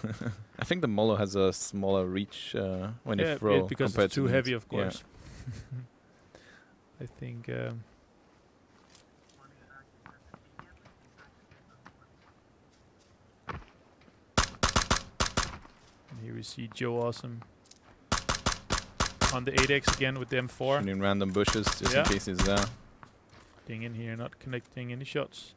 I think the mollo has a smaller reach when you throw. Because compared it's too to heavy, of course. I think. Here we see Joe Awesome on the 8x again with the M4. Shooting random bushes just in case he's there. Ding in here, not connecting any shots.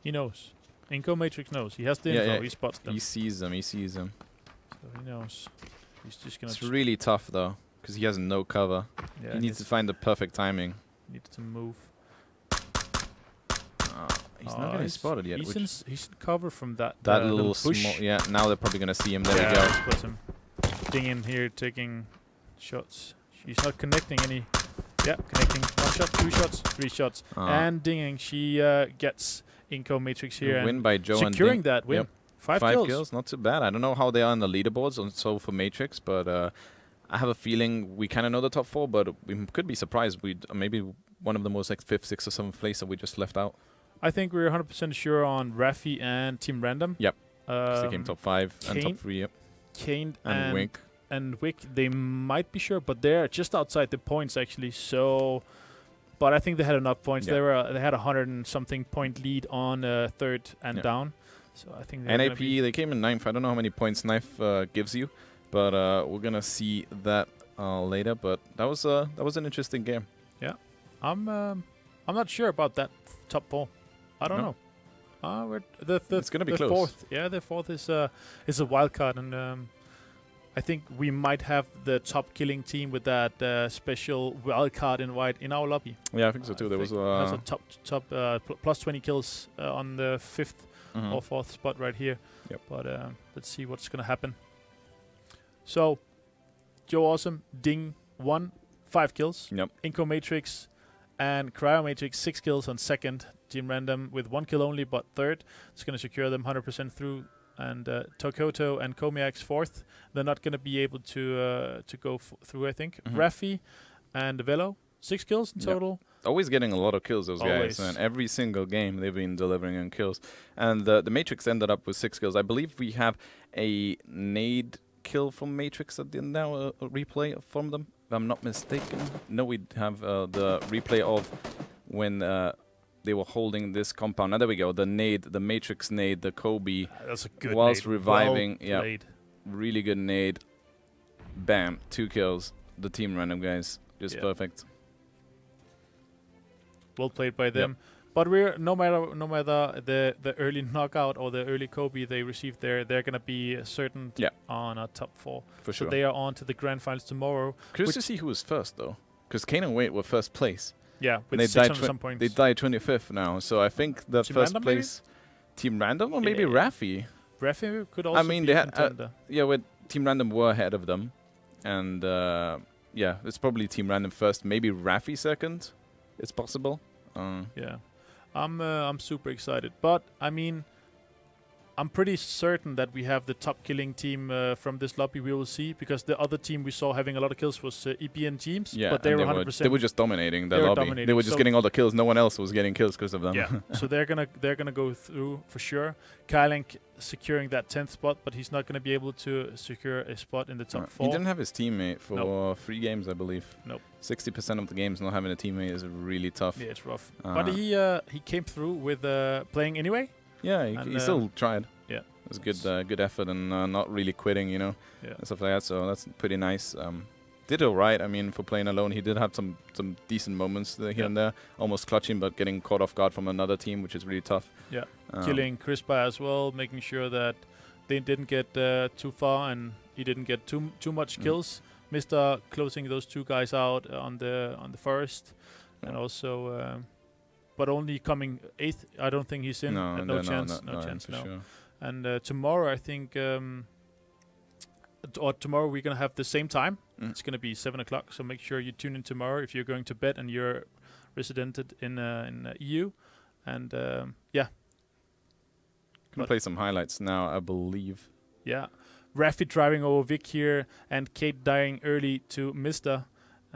He knows. Inco Matrix knows. He has the info. He spots them. He sees them. He sees them. So he knows. He's just gonna. It's really tough though, because he has no cover. Yeah, he needs to find the perfect timing. Needs to move. He's not getting spotted yet. He's in cover from that. That little bush. small. Yeah. Now they're probably gonna see him. There we go. Spots him. Ding in here, taking shots. She's not connecting any. Yeah, connecting. 1 shot, 2 shots, 3 shots, and dinging. She gets Inco Matrix here. Win by Joe and securing that win. 5 kills. Not too bad. I don't know how they are on the leaderboards so for Matrix, but I have a feeling we kind of know the top 4, but we could be surprised. Maybe one of them was like 5th, 6th, or 7th place that we just left out. I think we're 100% sure on Raffi and Team Random. Yep. They came top 5 and top 3. Yep. Kane and Wink. And Wick, they might be sure, but they're just outside the points actually. So, but I think they had enough points. They had 100 and something point lead on 3rd and down. So I think NAP, they came in 9th. I don't know how many points Knife gives you, but we're gonna see that later. But that was an interesting game. Yeah, I'm not sure about that top 4. I don't know. It's gonna be close. Fourth. Yeah, the 4th is a wild card, and I think we might have the top killing team with that special wild card invite in our lobby. Yeah, I think so too. There was a top plus 20 kills on the 5th or 4th spot right here. Yep. But let's see what's gonna happen. So, Joe Awesome, Ding 1, 5 kills. Yep. Inco Matrix and Cryo Matrix 6 kills on 2nd. Team Random with 1 kill only, but 3rd. It's gonna secure them 100% through. And Tokoto and Komiak's 4th. They're not going to be able to go through, I think. Raffi and Velo, 6 kills in total. Always getting a lot of kills, those guys. And every single game they've been delivering on kills. And the Matrix ended up with 6 kills. I believe we have a nade kill from Matrix at the end now, a replay from them, if I'm not mistaken. No, we have the replay of when they were holding this compound. Now there we go. The nade, the Matrix nade, the Kobe. That's a good whilst nade. Reviving. Well played. Really good nade. Bam, 2 kills. The Team Random guys, just perfect. Well played by them. But we're no matter the early knockout or the early Kobe they received there, they're gonna be certain on a top 4. For sure. So they are on to the grand finals tomorrow. Curious to see who was first though, because Kane and Wade were first place. Yeah, with 600 some points. They died 25th now, so I think the Team first Random place, Team Random or maybe Raffi. Raffi could also be they a had contender. with Team Random were ahead of them, and yeah, it's probably Team Random first, maybe Raffi second. It's possible. Yeah, I'm super excited, but I mean, I'm pretty certain that we have the top killing team from this lobby we will see, because the other team we saw having a lot of kills was EP and Teams, but they were 100%. They were just dominating the lobby. They were just getting all the kills. No one else was getting kills because of them. Yeah, so they're gonna go through for sure. Kylink securing that 10th spot, but he's not gonna be able to secure a spot in the top 4. He didn't have his teammate for 3 games, I believe. Nope. 60% of the games not having a teammate is really tough. Yeah, it's rough. But he came through with playing anyway. Yeah, he still tried. Yeah, it was good, good effort, and not really quitting, you know, and stuff like that. So that's pretty nice. Did all right. I mean, for playing alone, he did have some decent moments here and there, almost clutching, but getting caught off guard from another team, which is really tough. Yeah, killing Crispa as well, making sure that they didn't get too far and he didn't get too much kills. Mr. closing those 2 guys out on the forest, and also. But only coming 8th. I don't think he's in. No chance. No chance. No. Sure. And tomorrow, I think, or tomorrow we're gonna have the same time. It's gonna be 7 o'clock. So make sure you tune in tomorrow if you're going to bet and you're residented in EU. And yeah, gonna play some highlights now, I believe. Yeah, Raffi driving over Vic here, and Kate dying early to Mister.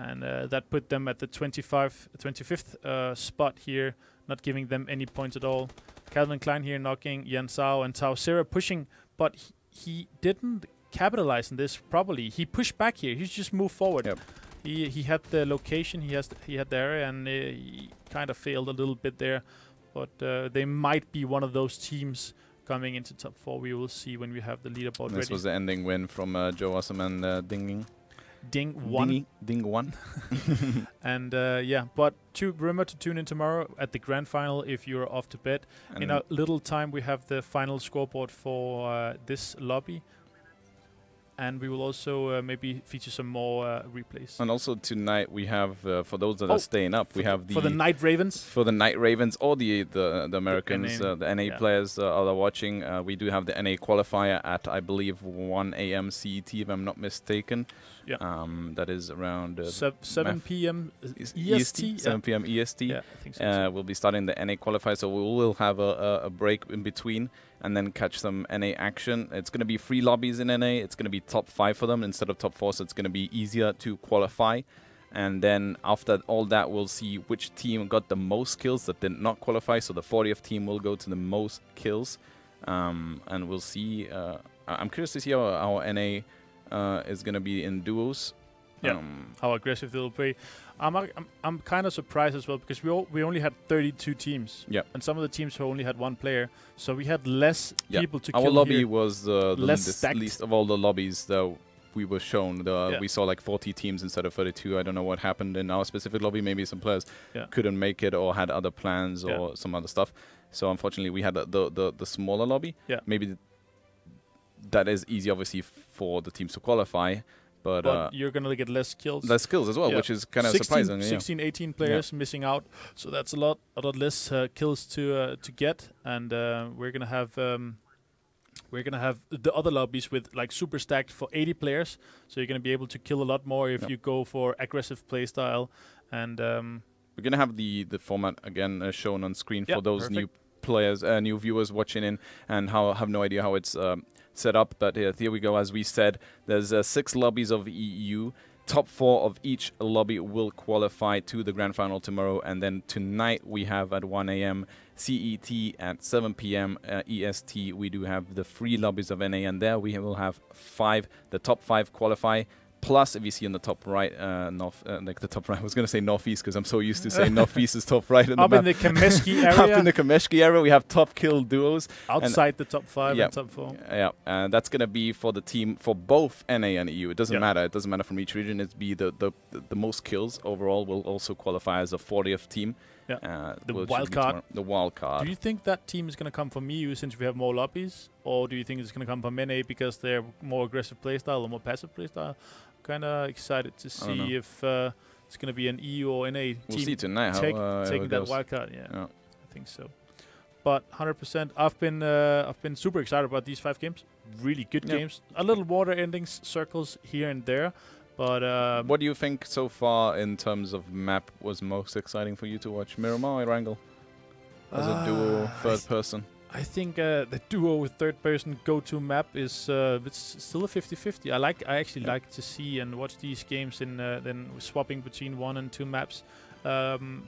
And that put them at the 25th spot here, not giving them any points at all. Calvin Klein here knocking Yan Sao, and Tao Sera pushing, but he didn't capitalize on this properly. He pushed back here. He just moved forward. Yep. He had the location. He had the area, and he kind of failed a little bit there. But they might be one of those teams coming into top 4. We will see when we have the leaderboard ready. This was the ending win from Joe Awesome and Dinging. Ding one. And yeah, but remember to tune in tomorrow at the grand final if you're off to bed. And in a little time we have the final scoreboard for this lobby, and we will also maybe feature some more replays. And also tonight we have for those that are staying up, we have for the Night Ravens. For the Night Ravens, or the Americans, the NA players are watching. We do have the NA qualifier at, I believe, 1 a.m. CET, if I'm not mistaken. Yeah. That is around 7 p.m. EST. 7 p.m. EST. Yeah, I think so. We'll be starting the NA qualifier, so we will have a break in between and then catch some NA action. It's going to be 3 lobbies in NA. It's going to be top 5 for them instead of top 4, so it's going to be easier to qualify. And then after all that, we'll see which team got the most kills that did not qualify. So the 40th team will go to the most kills, and we'll see. I'm curious to see how our NA is going to be in duos. Yeah, how aggressive they'll play. I'm kind of surprised as well, because we only had 32 teams. Yeah, and some of the teams who only had 1 player, so we had less people to kill. Our lobby was the least of all the lobbies that we were shown. We saw like 40 teams instead of 32. I don't know what happened in our specific lobby. Maybe some players couldn't make it or had other plans or some other stuff. So unfortunately, we had the smaller lobby. Yeah, maybe that is easy, obviously, for the teams to qualify. But you're going to get less kills. Less kills as well, which is kind of surprising. 16, 18 players missing out. So that's a lot less kills to get. And we're going to have the other lobbies with like super stacked for 80 players. So you're going to be able to kill a lot more if you go for aggressive playstyle. And we're going to have the format again shown on screen for those new players, new viewers watching in, and have no idea how it's set up. But here we go. As we said, there's 6 lobbies of EU. Top 4 of each lobby will qualify to the grand final tomorrow, and then tonight we have at 1 a.m. CET, at 7 p.m. EST we do have the 3 lobbies of NA, and there we will have 5. The top 5 qualify. Plus, if you see on the top right, like the top right, I was going to say northeast because I'm so used to saying northeast is top right. Up in the Kameshki area. Up in the Kameshki area, we have top kill duos. Outside the top 5 and top 4. Yeah, and that's going to be for the team for both NA and EU. It doesn't matter. It doesn't matter from each region. It's be the most kills overall will also qualify as a 40th team. Yeah. The wild card. The wild card. Do you think that team is going to come from EU since we have more lobbies, or do you think it's going to come from NA because they're more aggressive playstyle or more passive playstyle? Kind of excited to see if it's going to be an EU or NA team. We'll see tonight taking that wild card. Yeah, I think so. But 100%, I've been super excited about these 5 games. Really good games. A little water endings, circles here and there. But what do you think so far in terms of map was most exciting for you to watch? Miramar or Erangel? As a duo, third person? I think the duo with third person go-to map is it's still a 50-50. I actually like to see and watch these games in then swapping between 1 and 2 maps.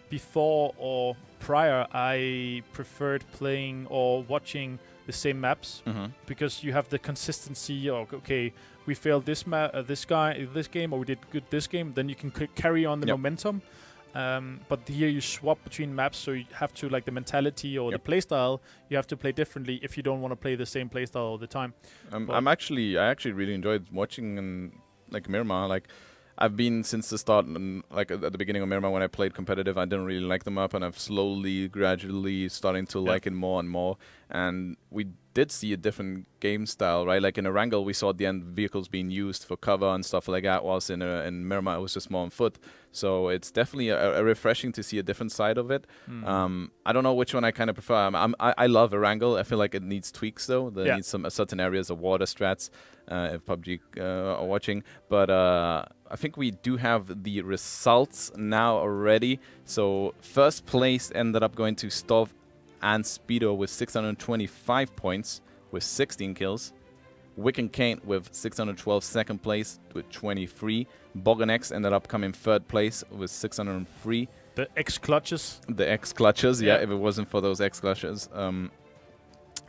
Before or prior, I preferred playing or watching the same maps because you have the consistency. Okay, we failed this this game, or we did good this game. Then you can carry on the momentum. But here you swap between maps, so you have to, like, the mentality or the playstyle, you have to play differently if you don't want to play the same playstyle all the time. I actually really enjoyed watching like Miramar. Like, I've been since the start, and like at the beginning of Miramar when I played competitive, I didn't really like the map, and I've slowly, gradually starting to like it more and more. And we did see a different game style, right? Like in Erangel, we saw at the end vehicles being used for cover and stuff like that, whilst in Miramar it was just more on foot. So it's definitely a refreshing to see a different side of it. I don't know which one I kind of prefer. I love Erangel. I feel like it needs tweaks though. There needs some certain areas of water strats if PUBG are watching. But I think we do have the results now already. So first place ended up going to Stov and Speedo with 625 points with 16 kills. Wick and Kane with 612 second place with 23. Bog and X ended up coming third place with 603. The X-Clutches. The X-Clutches, yeah. If it wasn't for those X-Clutches,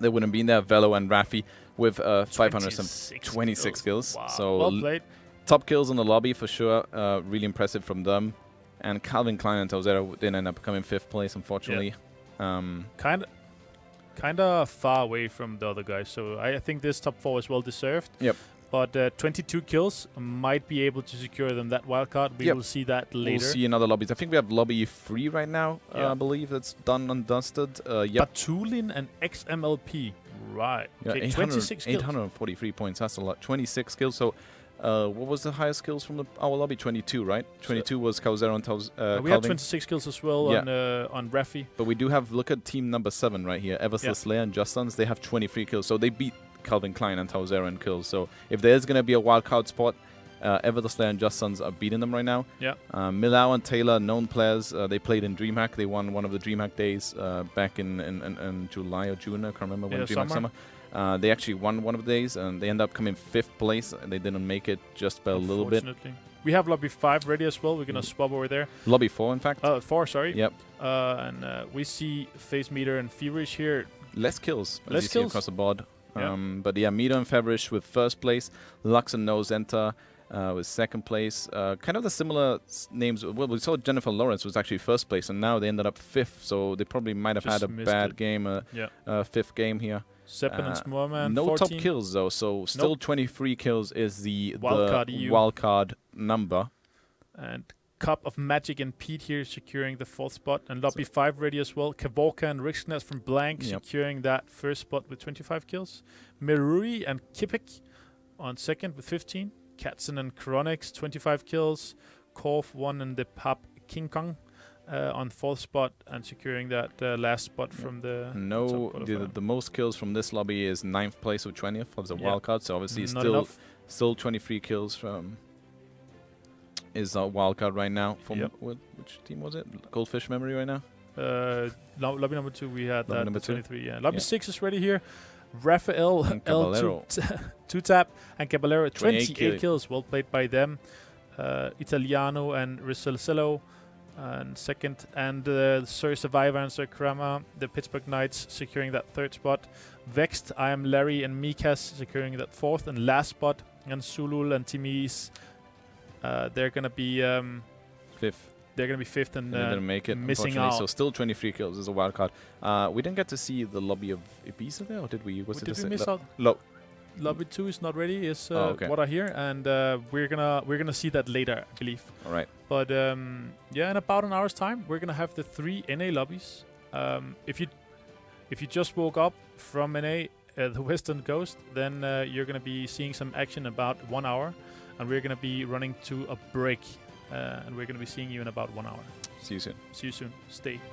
they wouldn't be in there. Velo and Rafi with 526 kills. Wow. So well played. Top kills in the lobby for sure. Really impressive from them. And Calvin Klein and Tauzera didn't end up coming 5th place, unfortunately. Kind of far away from the other guys, so I think this top 4 is well deserved. Yep. But 22 kills might be able to secure them that wild card. We will see that later. We'll see in other lobbies. I think we have lobby 3 right now. I believe that's done and dusted. Batulin and XMLP. Right. Yeah, okay, 26 kills. 843 points. That's a lot. 26 kills. So what was the highest kills from our lobby? 22, right? 22 was Kauzero and we had 26 kills as well on Rafi. But we do have, look at team number 7 right here. Eversley Slayer and Just Sons. They have 23 kills. So they beat Calvin Klein and Tauzera in kills. So if there's going to be a wild card spot, Eversley Slayer and Just Sons are beating them right now. Yeah. Milau and Taylor, known players. They played in DreamHack. They won one of the DreamHack days back in July or June. I can't remember when DreamHack Summer. They actually won one of the days, and they end up coming 5th place, and they didn't make it just by a little bit. We have lobby 5 ready as well. We're going to swap over there. Lobby 4, in fact. 4, sorry. Yep. And we see Phase Meter and Feverish here. Less kills, as you see across the board. But yeah, Meter and Feverish with 1st place. Lux and Nose enter with 2nd place. Kind of the similar names. Well, we saw Jennifer Lawrence was actually 1st place, and now they ended up 5th. So they probably might have had a bad game, 5th game here. Seppen and Smurman, no 14. top kills though, so still 23 kills is the wildcard number. And Cup of Magic and Pete here securing the 4th spot, and lobby 5 ready as well. Kavorka and Rixness from Blank securing that 1st spot with 25 kills. Meruri and Kipik on 2nd with 15. Katzen and Chronix 25 kills. Korf 1 and the Pap King Kong on 4th spot and securing that last spot from the the most kills from this lobby is 9th place with 20th for the wild card. So obviously still 23 kills from is a wild card right now. From which team was it? Goldfish memory right now. Lobby number 2 we had that 23. Yeah. Lobby 6 is ready here. Raphael L2 tap and Caballero 28 kills. Well played by them. Italiano and Risolcello and 2nd, and Sir Survivor and Sir Krama, the Pittsburgh Knights, securing that 3rd spot. Vexed, I Am Larry and Mikas securing that 4th and last spot. And Sulul and Timis, they're gonna be 5th. They're gonna be 5th and they didn't make it, missing out. So still 23 kills is a wild card. We didn't get to see the lobby of Ibiza there, or did we? Did we miss out? Lobby 2 is not ready, is what I hear, and we're gonna see that later, I believe. All right. But yeah, in about an hour's time, we're gonna have the 3 NA lobbies. If you just woke up from NA, the Western Coast, then you're gonna be seeing some action about 1 hour, and we're gonna be running to a break and we're going to be seeing you in about 1 hour. See you soon. See you soon. Stay